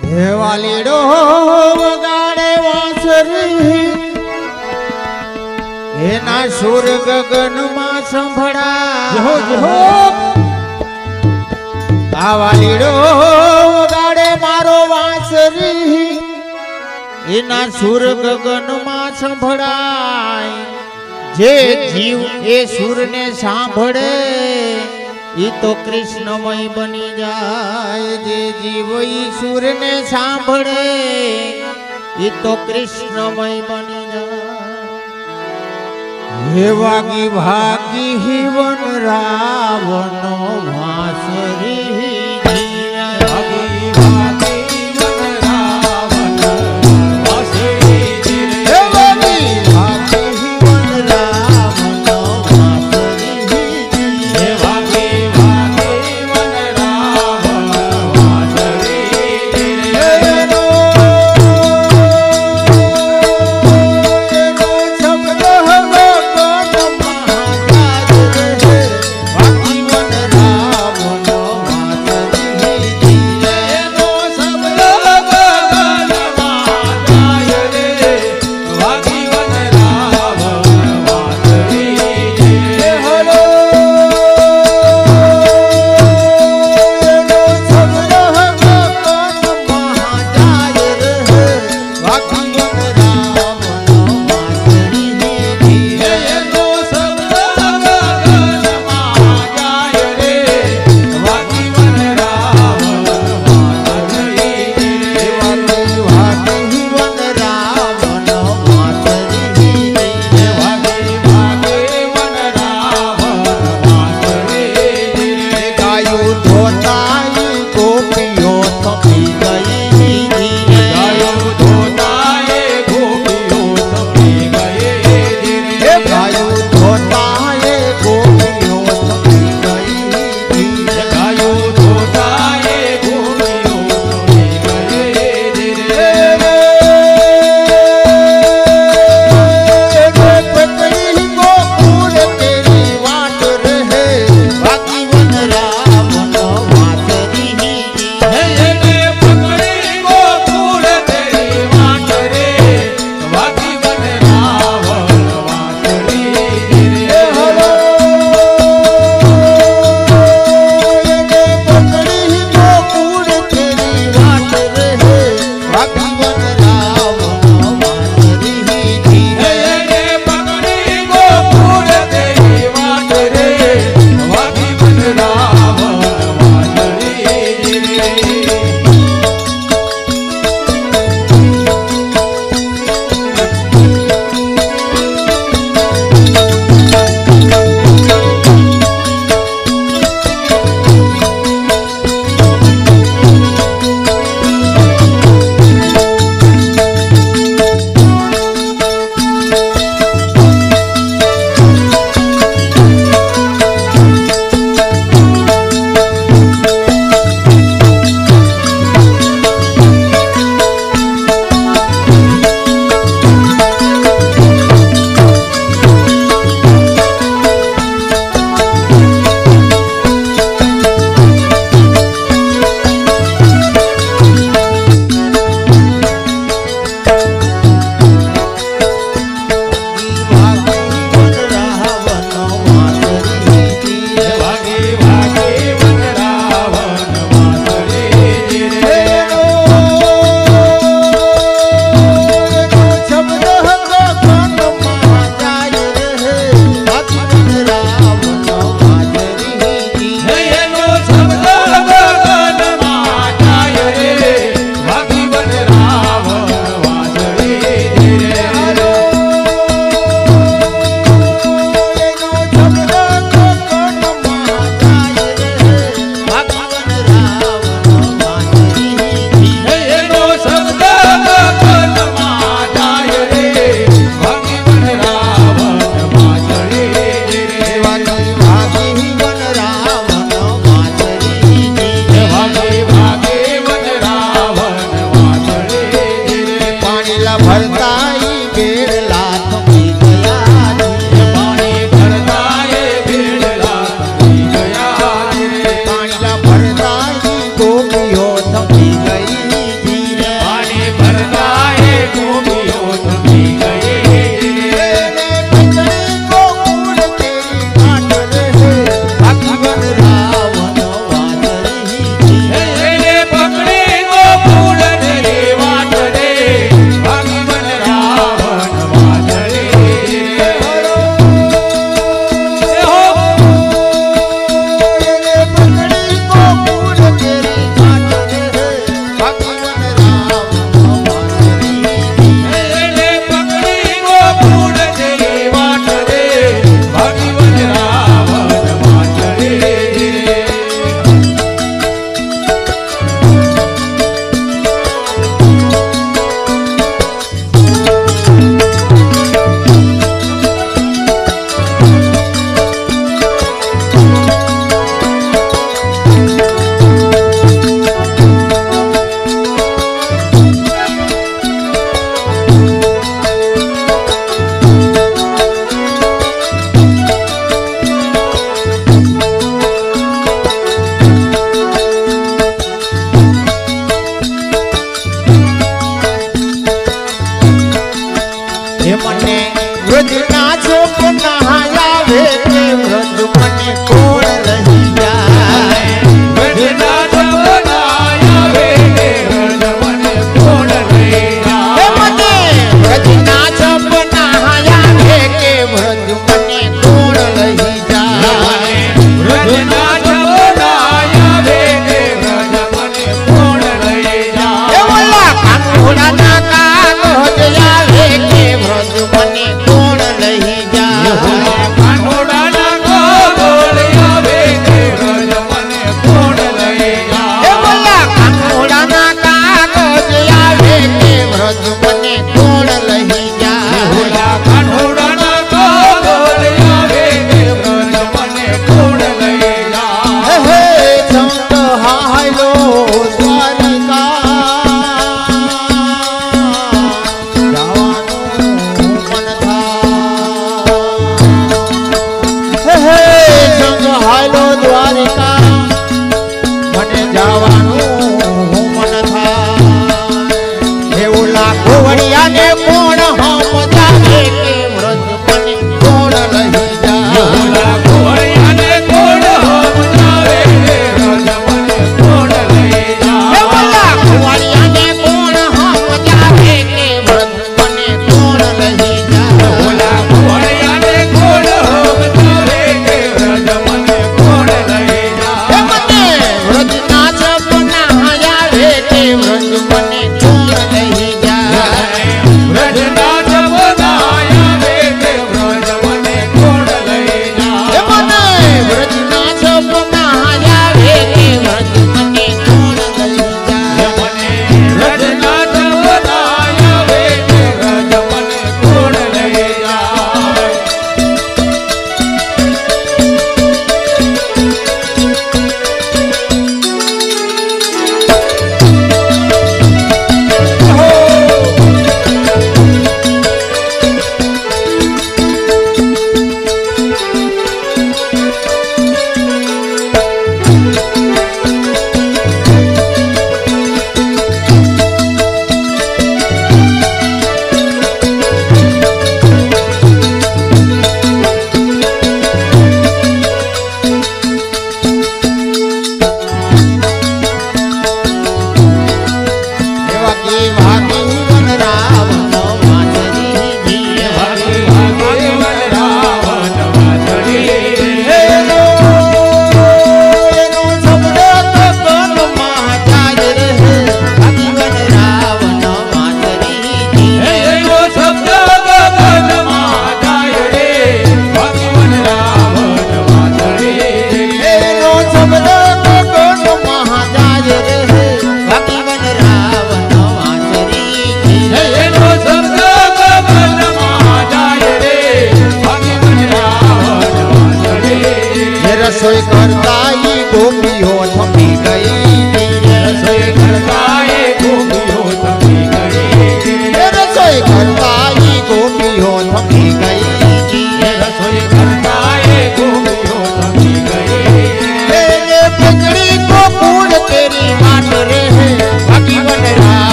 હે વાલીડો વગાડે વાંસરી એના સુર ગગનમાં સંભળાય આ વાલીડો વગાડે મારો વાંસરી એના સુર ગગનમાં સંભળાય જે જીવ એ સુરને સાંભળે ઈ તો કૃષ્ણમય બની જાય જે જીવ ઈ સુરને સાંભળે ઈ તો કૃષ્ણમય બની જાય હે વાગી ભાગી હિવન રાવણનો વાંસરી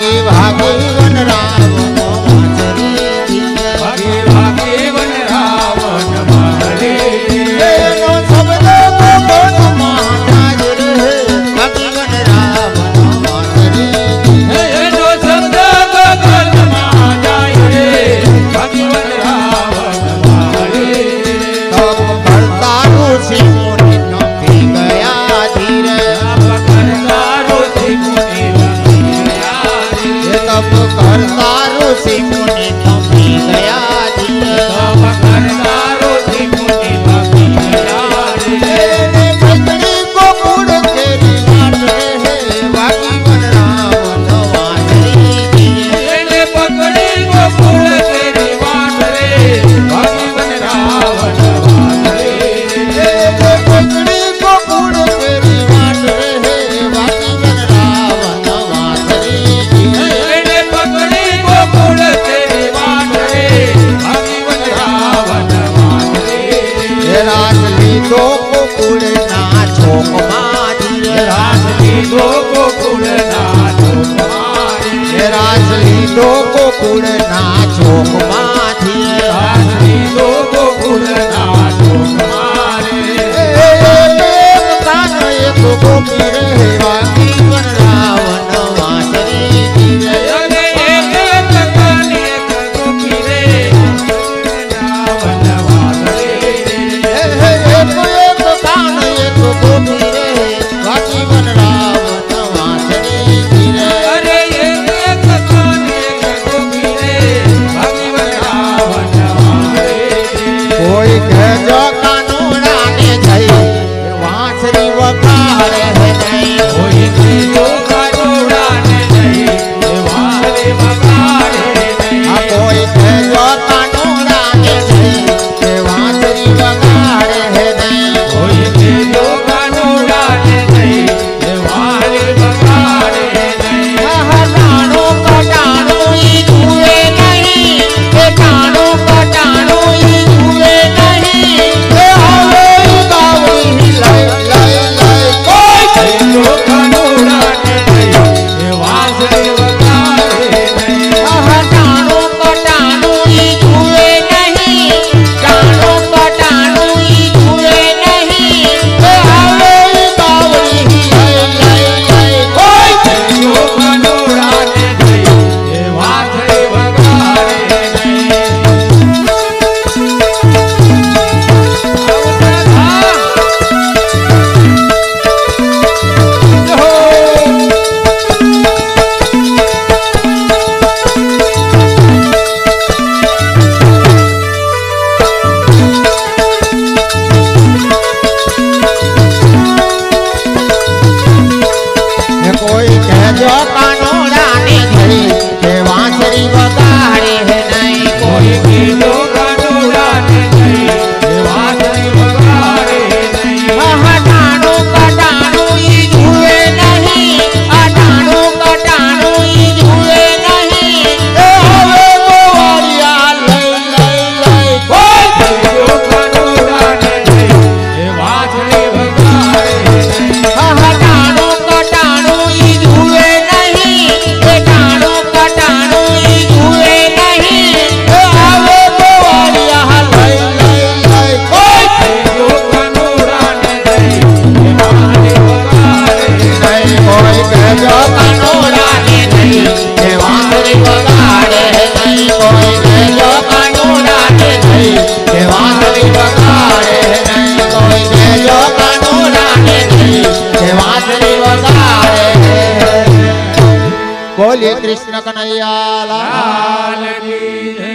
ભાગી ભાગી વન રાવણ વાંસરી ભાગી ભાગી વન રાવણ વાંસરી એનો શબ્દ ગગનમાં જાય રે ભાગી વન રાવણ વાંસરી એનો શબ્દ ગગનમાં જાય રે ભાગી વન રાવણ વાંસરી તપ કરતા ઋષિ મુનિ નમી ગયા ધીરે તપ કરતા ઋષિ મુનિ નમી ગયા ધીરે ભગણી ગોકુળ કેરી વાટ રે ભાગી વન રાવણ વાંસરી એને પકડી ગોકુળ કેરી વાટ રે ભાગી વન રાવણ વાંસરી ભગણી ગોકુળ કેરી વાટ રે ભાગી વન રાવણ વાંસરી એને પકડી ગોકુળ કેરી વાટ રે ભાગી વન રાવણ વાંસરી રાજ લીધો ગોકુળ ના ચોકમાં ધીરે રાજ લીધો ગોકુળના ચોકમાં રાજ લીધો ગોકુળ ના ચોકમાં ધીરે રાજ લીધો ગોકુળના ચોકમાં એક કાન એક ગોપી રે ભાગી વન રાવણ વાંસરી ધીરે અને એક એક કાન એક ગોપી રે રાવણ વાંસરી એક કાન એક ગોપી રે ભાગી વન રાવણ વાંસરી ધીરે અરે એક એક કાન એક ગોપી રે ભાગી વન રાવણ વાંસરી કોઈ કહેજો કાનોડા ને જઈ વાંસરી વગાડે હે નહીં કોઈ કીધો કાનોડાને નહીં એ વાંસળી વગાડે નહીં આ કોઈ કહેજો કાનોડા ને જઈ વાંસરી વગાડે હે નહીં કોઈ કીધો કાનોડાને નહીં એ વાંસળી વગાડે નહીં ટાણો કટાણો ઈ જુએ નહીં એ ટાણો કટાણો ઈ જુએ નહીં એ હવે ઈ ગાવડી લઈ લઈ લઈ કોઈ કીધો કાનોડાને નહીં એ વાંસળી વગાડે નહીં ટાણો કટાણો ઈ જુએ નહીં ટાણો કટાણો ઈ જુએ નહીં એ હવે ઈ ગાવડી લઈ લઈ લઈ કોઈ કીધો કાનોડાને નહીં એ વાંસળી વગાડે નહીં કોઈ કહેજો કાનોડા ને જઈ કે વાંસળી વગાડે હે નહીં કોઈ કીધો કાનોડાને નહીં એ વાંસળી વગાડે નહીં ટાણો કટાણો ઈ જુએ નહીં આ ટાણો કટાણો ઈ જુએ નહીં એ હવે ગોવાળિયા લઈ લઈ લઈ કોઈ કીધો કાનોડાને નહીં એ વાંસળી વગાડે નહીં ટાણો કટાણો ઈ જુએ નહીં એ ટાણો કટાણો ઈ જુએ નહીં એ હવે ગોવાળિયા લઈ લઈ લઈ કોઈ કીધો કાનોડાને નહીં એ વાંસળી વગાડે નહીં કોઈ કહેજો કાનોડા ને નહીં એ વાંસળી વગાડે નહીં કોઈ કહેજો કાનોડા ને નહીં એ વાંસળી વગાડે નહીં કોઈ કહેજો કાનોડા ને નહીં એ વાંસળી વગાડે બોલીએ કૃષ્ણ કનૈયા લાલ લાલ કી જય